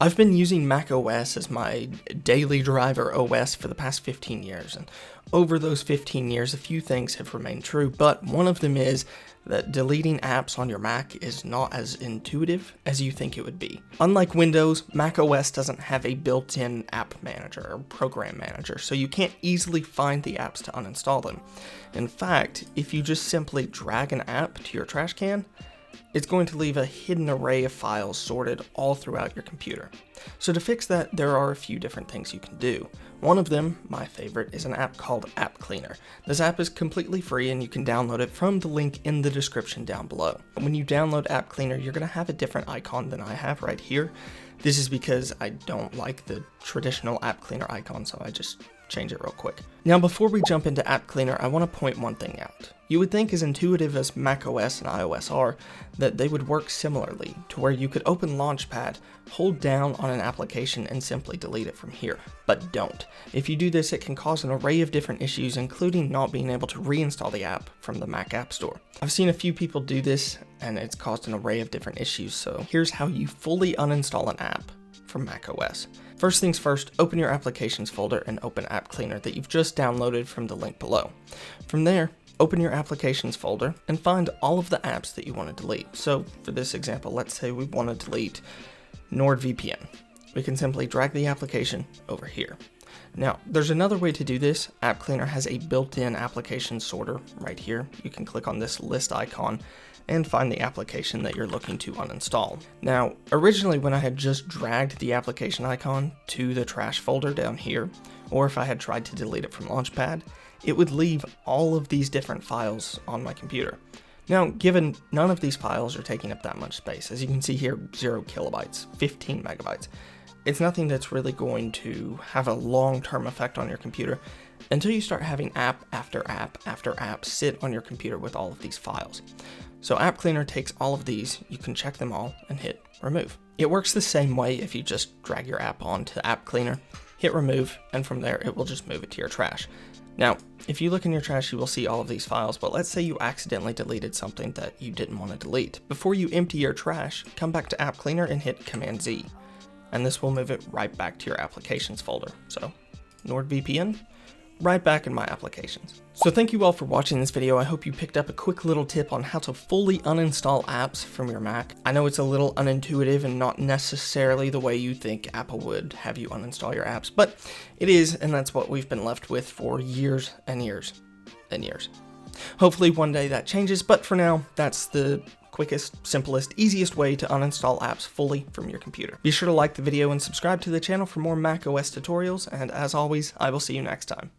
I've been using macOS as my daily driver OS for the past 15 years, and over those 15 years, a few things have remained true, but one of them is that deleting apps on your Mac is not as intuitive as you think it would be. Unlike Windows, macOS doesn't have a built-in app manager or program manager, so you can't easily find the apps to uninstall them. In fact, if you just simply drag an app to your trash can, it's going to leave a hidden array of files sorted all throughout your computer. So to fix that, there are a few different things you can do. One of them, my favorite, is an app called AppCleaner. This app is completely free and you can download it from the link in the description down below. When you download AppCleaner, you're going to have a different icon than I have right here. This is because I don't like the traditional AppCleaner icon, so I just change it real quick. Now before we jump into AppCleaner, I want to point one thing out. You would think, as intuitive as macOS and iOS are, that they would work similarly, to where you could open Launchpad, hold down on an application, and simply delete it from here, but don't. If you do this, it can cause an array of different issues, including not being able to reinstall the app from the Mac App Store. I've seen a few people do this, and it's caused an array of different issues, so here's how you fully uninstall an app from macOS. First things first, open your applications folder and open AppCleaner that you've just downloaded from the link below. From there, open your applications folder and find all of the apps that you want to delete. So for this example, let's say we want to delete NordVPN. We can simply drag the application over here. Now, there's another way to do this. AppCleaner has a built-in application sorter right here. You can click on this list icon and find the application that you're looking to uninstall. Now, originally when I had just dragged the application icon to the trash folder down here, or if I had tried to delete it from Launchpad, it would leave all of these different files on my computer. Now, given none of these files are taking up that much space, as you can see here, 0 kilobytes, 15 megabytes, it's nothing that's really going to have a long-term effect on your computer until you start having app after app after app sit on your computer with all of these files. So AppCleaner takes all of these, you can check them all, and hit remove. It works the same way if you just drag your app onto AppCleaner, hit remove, and from there it will just move it to your trash. Now, if you look in your trash, you will see all of these files, but let's say you accidentally deleted something that you didn't want to delete. Before you empty your trash, come back to AppCleaner and hit Command-Z, and this will move it right back to your applications folder. So, NordVPN, right back in my applications. So thank you all for watching this video. I hope you picked up a quick little tip on how to fully uninstall apps from your Mac. I know it's a little unintuitive and not necessarily the way you think Apple would have you uninstall your apps, but it is, and that's what we've been left with for years and years and years. Hopefully one day that changes, but for now, that's the quickest, simplest, easiest way to uninstall apps fully from your computer. Be sure to like the video and subscribe to the channel for more macOS tutorials, and as always, I will see you next time.